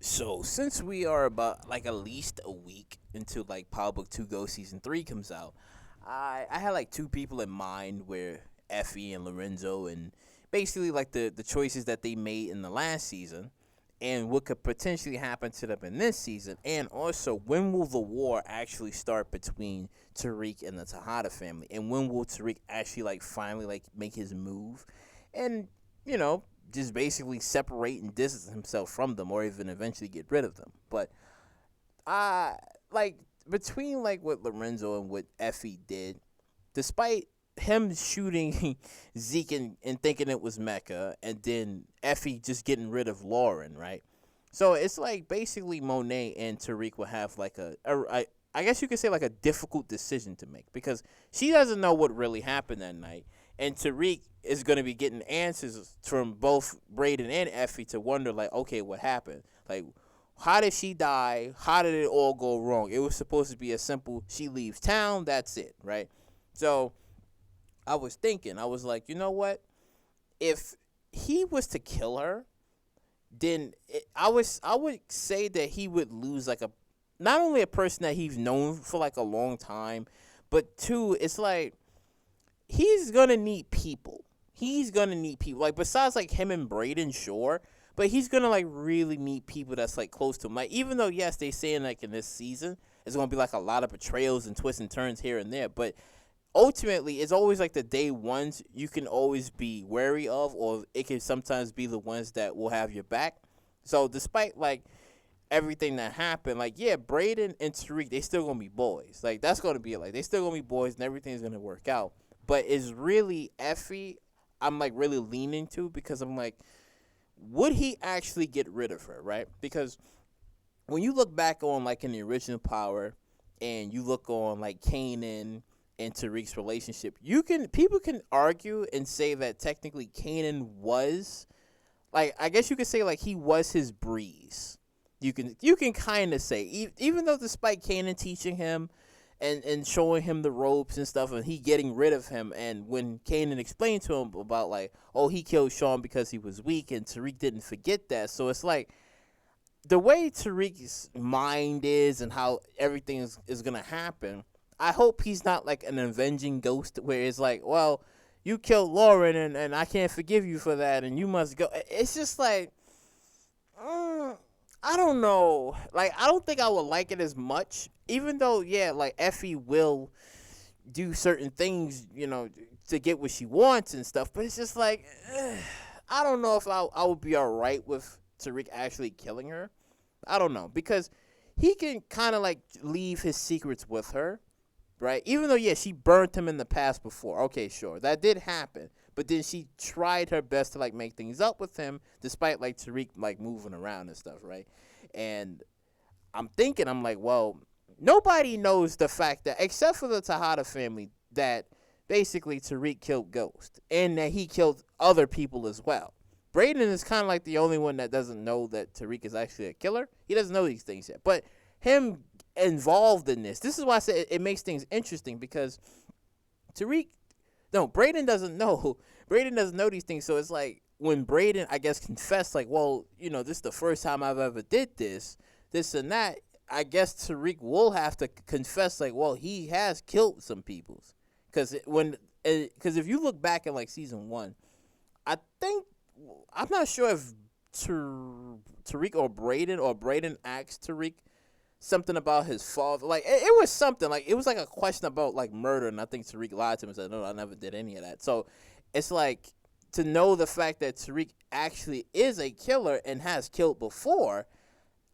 So since we are about like at least a week into like Power Book 2 Go Season 3 comes out, I had like two people in mind where Effie and Lorenzo and basically like the choices that they made in the last season and what could potentially happen to them in this season, and also when will the war actually start between Tariq and the Tejada family, and when will Tariq actually like finally like make his move, and you know just basically separate and distance himself from them, or even eventually get rid of them. But I like between like what Lorenzo and what Effie did, despite him shooting Zeke and thinking it was Mecca, and then Effie just getting rid of Lauren, right? So it's like basically Monet and Tariq will have like I guess you could say like a difficult decision to make because she doesn't know what really happened that night, and Tariq is going to be getting answers from both Braden and Effie to wonder like, okay, what happened? Like, how did she die? How did it all go wrong? It was supposed to be a simple she leaves town, that's it, right? So I was thinking, I was like, you know what? If he was to kill her, then I would say that he would lose like a not only a person that he's known for like a long time, but two, it's like he's gonna need people. He's gonna need people. Like besides like him and Braden, sure. But he's gonna like really meet people that's like close to him. Like even though yes, they saying like in this season it's gonna be like a lot of betrayals and twists and turns here and there, but ultimately it's always like the day ones you can always be wary of, or it can sometimes be the ones that will have your back. So despite like everything that happened, like yeah, Braden and Tariq, they still gonna be boys. Like that's gonna be like they still gonna be boys and everything's gonna work out. But it's really Effie I'm like really leaning to because I'm like, would he actually get rid of her, right? Because when you look back on like in the original Power and you look on like Kanan and Tariq's relationship, you can people can argue and say that technically Kanan was like I guess you could say like he was his breeze. You can kind of say even though despite Kanan teaching him and showing him the ropes and stuff and he getting rid of him, and when Kanan explained to him about like oh he killed Sean because he was weak and Tariq didn't forget that, so it's like the way Tariq's mind is and how everything is gonna happen, I hope he's not like an avenging ghost where it's like, well, you killed Lauren and I can't forgive you for that and you must go. It's just like, mm, I don't know. Like, I don't think I would like it as much, even though, yeah, like Effie will do certain things, to get what she wants and stuff, but it's just like, I don't know if I would be all right with Tariq actually killing her. I don't know because he can kind of like leave his secrets with her, right? Even though yeah, she burnt him in the past before. Okay, sure, that did happen, but then she tried her best to like make things up with him, despite like Tariq like moving around and stuff, right? And I'm like, well, nobody knows the fact that except for the Tejada family that basically Tariq killed Ghost and that he killed other people as well. Braden is kind of like the only one that doesn't know that Tariq is actually a killer. He doesn't know these things yet. But him involved in this is why I said it makes things interesting because Tariq, no, Braden doesn't know. Braden doesn't know these things. So it's like when Braden, I guess, confessed, like, well, this is the first time I've ever did this and that. I guess Tariq will have to confess, like, well, he has killed some peoples. Because if you look back at like season one, I think I'm not sure if Tariq or Braden asked Tariq something about his father. Like it was something like it was like a question about like murder, and I think Tariq lied to him and said, "No, I never did any of that." So it's like to know the fact that Tariq actually is a killer and has killed before.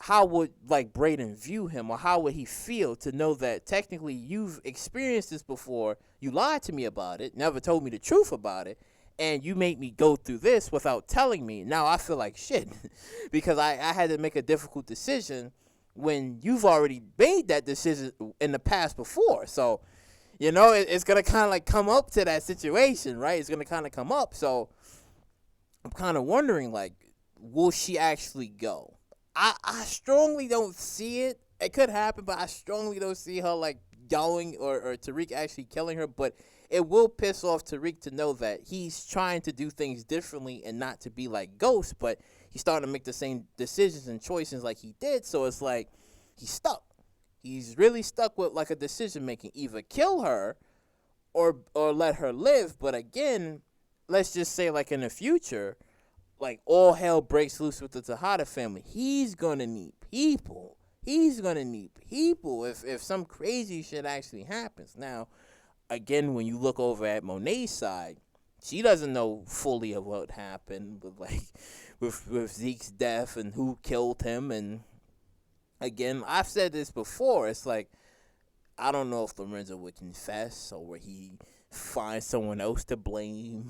How would like Braden view him, or how would he feel to know that technically you've experienced this before? You lied to me about it, never told me the truth about it, and you made me go through this without telling me. Now I feel like shit because I had to make a difficult decision when you've already made that decision in the past before. So, it's going to kind of like come up to that situation, right? It's going to kind of come up. So I'm kind of wondering, like, will she actually go? I strongly don't see it. It could happen, but I strongly don't see her, like, going or Tariq actually killing her. But it will piss off Tariq to know that he's trying to do things differently and not to be like Ghost, but he's starting to make the same decisions and choices like he did. So it's like he's stuck. He's really stuck with like a decision making: either kill her or let her live. But again, let's just say like in the future, like all hell breaks loose with the Tejada family. He's gonna need people. He's gonna need people if some crazy shit actually happens. Now, again, when you look over at Monet's side, she doesn't know fully of what happened, but like with Zeke's death and who killed him. And again, I've said this before. It's like I don't know if Lorenzo would confess or would he find someone else to blame.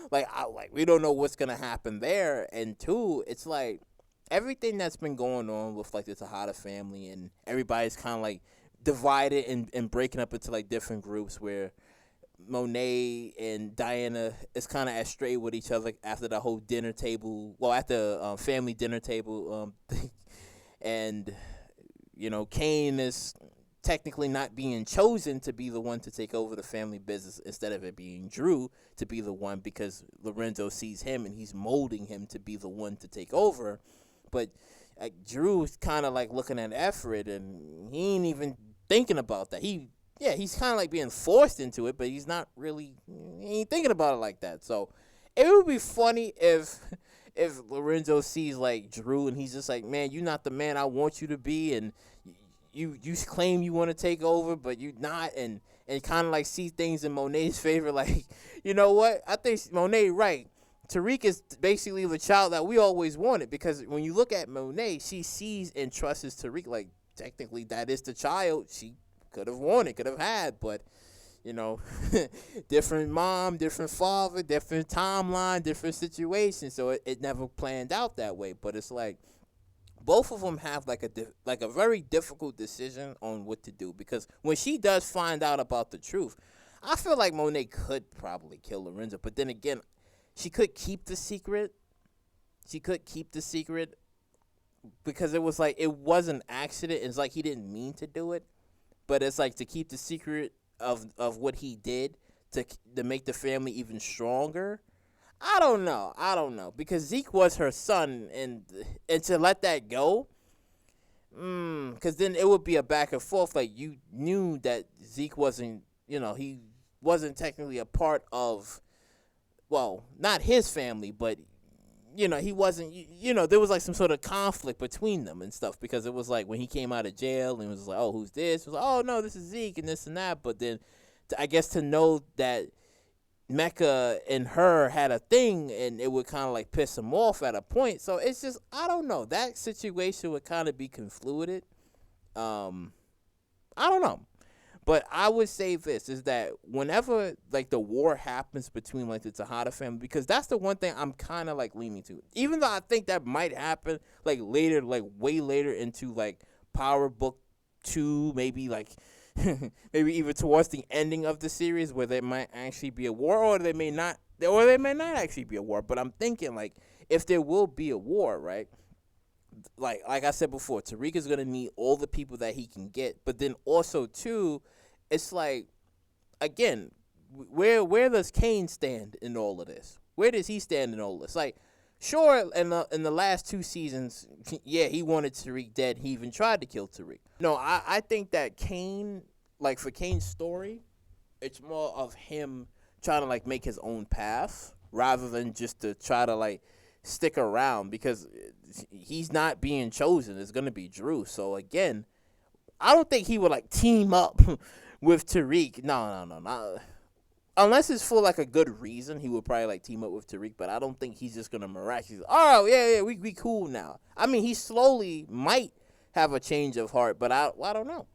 like we don't know what's gonna happen there. And two, it's like everything that's been going on with like the Tejada family and everybody's kind of like divided and breaking up into like different groups where Monet and Diana is kind of astray with each other after the whole dinner table. Well, at the family dinner table, and Kane is technically not being chosen to be the one to take over the family business instead of it being Drew to be the one because Lorenzo sees him and he's molding him to be the one to take over. But Drew's kind of like looking at Everett and he ain't even thinking about that. He's kind of like being forced into it, but he's not really, he ain't thinking about it like that. So it would be funny if Lorenzo sees like Drew and he's just like, man, you're not the man I want you to be, and you claim you want to take over, but you not, and kind of like see things in Monet's favor. Like, you know what? I think Monet right. Tariq is basically the child that we always wanted, because when you look at Monet, she sees and trusts Tariq. Like, technically, that is the child she could have wanted, could have had, but different mom, different father, different timeline, different situation. So it never planned out that way. But it's like both of them have like a very difficult decision on what to do, because when she does find out about the truth, I feel like Monet could probably kill Lorenzo, but then again, she could keep the secret. Because it was like it was an accident. It's like he didn't mean to do it, but it's like to keep the secret of what he did to make the family even stronger. I don't know because Zeke was her son, and to let that go, because then it would be a back and forth. Like, you knew that Zeke wasn't, he wasn't technically a part of, well, not his family, but he wasn't, there was like some sort of conflict between them and stuff, because it was like when he came out of jail and it was like, oh, who's this? It was like, oh, no, this is Zeke and this and that. But then I guess to know that Mecca and her had a thing, and it would kind of like piss him off at a point. So it's just, I don't know. That situation would kind of be confluted. I don't know. But I would say this, is that whenever like the war happens between like the Tejada family, because that's the one thing I'm kind of like leaning to, even though I think that might happen like later, like way later into like Power Book 2, maybe like maybe even towards the ending of the series, where there might actually be a war, or they may not actually be a war. But I'm thinking, like, if there will be a war, right? Like I said before, Tariq is gonna need all the people that he can get, but then also too, it's like, again, where does Kane stand in all of this? Where does he stand in all this? Like, sure, in the last 2 seasons, yeah, he wanted Tariq dead. He even tried to kill Tariq. No, I think that Kane, like for Kane's story, it's more of him trying to like make his own path rather than just to try to like stick around, because he's not being chosen. It's gonna be Drew. So again, I don't think he would like team up with Tariq. No. Unless it's for like a good reason, he would probably like team up with Tariq. But I don't think he's just gonna miraculously, oh yeah, we cool now. I mean, he slowly might have a change of heart, but I don't know.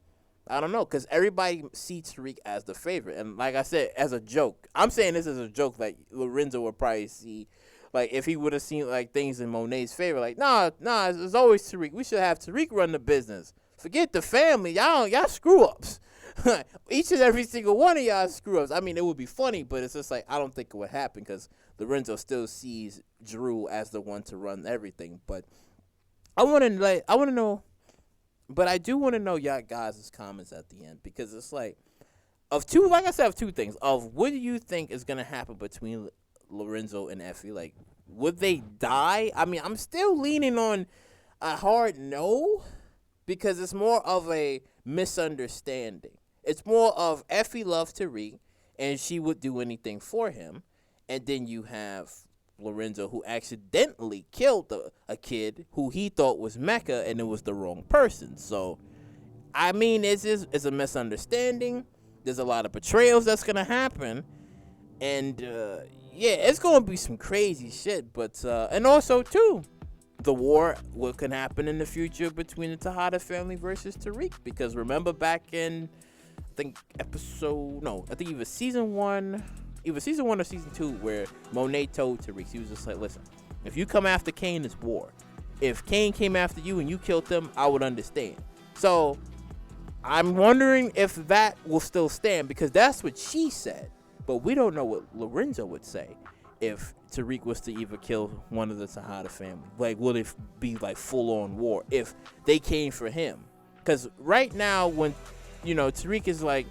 I don't know, because everybody sees Tariq as the favorite. And like I said, as a joke, I'm saying this as a joke, like Lorenzo would probably see, like if he would have seen like things in Monet's favor, like, nah, it's always Tariq. We should have Tariq run the business. Forget the family. Y'all screw ups. Each and every single one of y'all screw ups. I mean, it would be funny, but it's just like, I don't think it would happen, because Lorenzo still sees Drew as the one to run everything. But I want to know, but I do want to know y'all guys' comments at the end, because it's like, of two, like I said, of two things. Of what do you think is gonna happen between Lorenzo and Effie? Like, would they die? I mean, I'm still leaning on a hard no because it's more of a misunderstanding. It's more of Effie loves Tariq and she would do anything for him, and then you have Lorenzo who accidentally killed a kid who he thought was Mecca and it was the wrong person. So I mean, it's a misunderstanding. There's a lot of betrayals that's gonna happen, and yeah, it's gonna be some crazy shit. But and also too, the war what can happen in the future between the Tejada family versus Tariq. Because remember back in I think I think it was season one, either season one or season two, where Monet told Tariq, he was just like, listen, if you come after Kane, it's war. If Kane came after you and you killed them, I would understand. So I'm wondering if that will still stand because that's what she said. But we don't know what Lorenzo would say if Tariq was to either kill one of the Tejada family. Like, will it be like full-on war if they came for him? Because right now, when, Tariq is like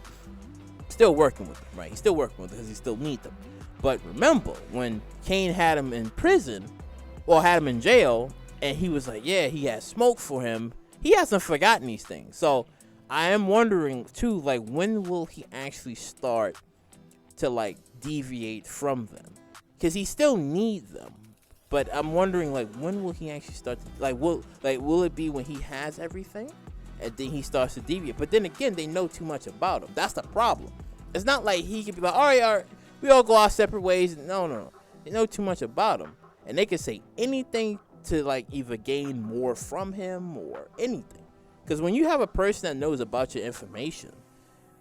still working with them, right? He's still working with them because he still needs them. But remember, when Kane had him in prison or had him in jail and he was like, yeah, he had smoke for him, he hasn't forgotten these things. So I am wondering too, like, when will he actually start to like deviate from them? Because he still needs them, but I'm wondering like when will he actually start to, will it be when he has everything, and then he starts to deviate? But then again, they know too much about him. That's the problem. It's not like he could be like, all right, we all go our separate ways. No. They know too much about him, and they can say anything to like either gain more from him or anything. Because when you have a person that knows about your information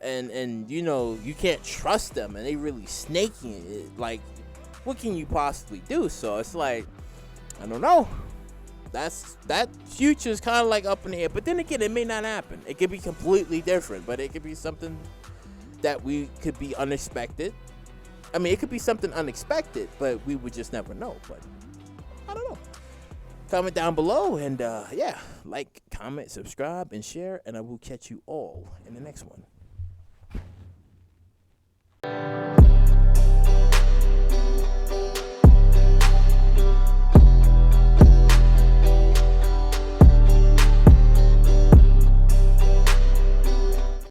and you can't trust them and they really snaking it, like, what can you possibly do? So it's like, I don't know. That future is kind of like up in the air. But then again, it may not happen. It could be completely different, but it could be something that we could be unexpected. I mean, it could be something unexpected, but we would just never know. But I don't know. Comment down below and like, comment, subscribe, and share, and I will catch you all in the next one.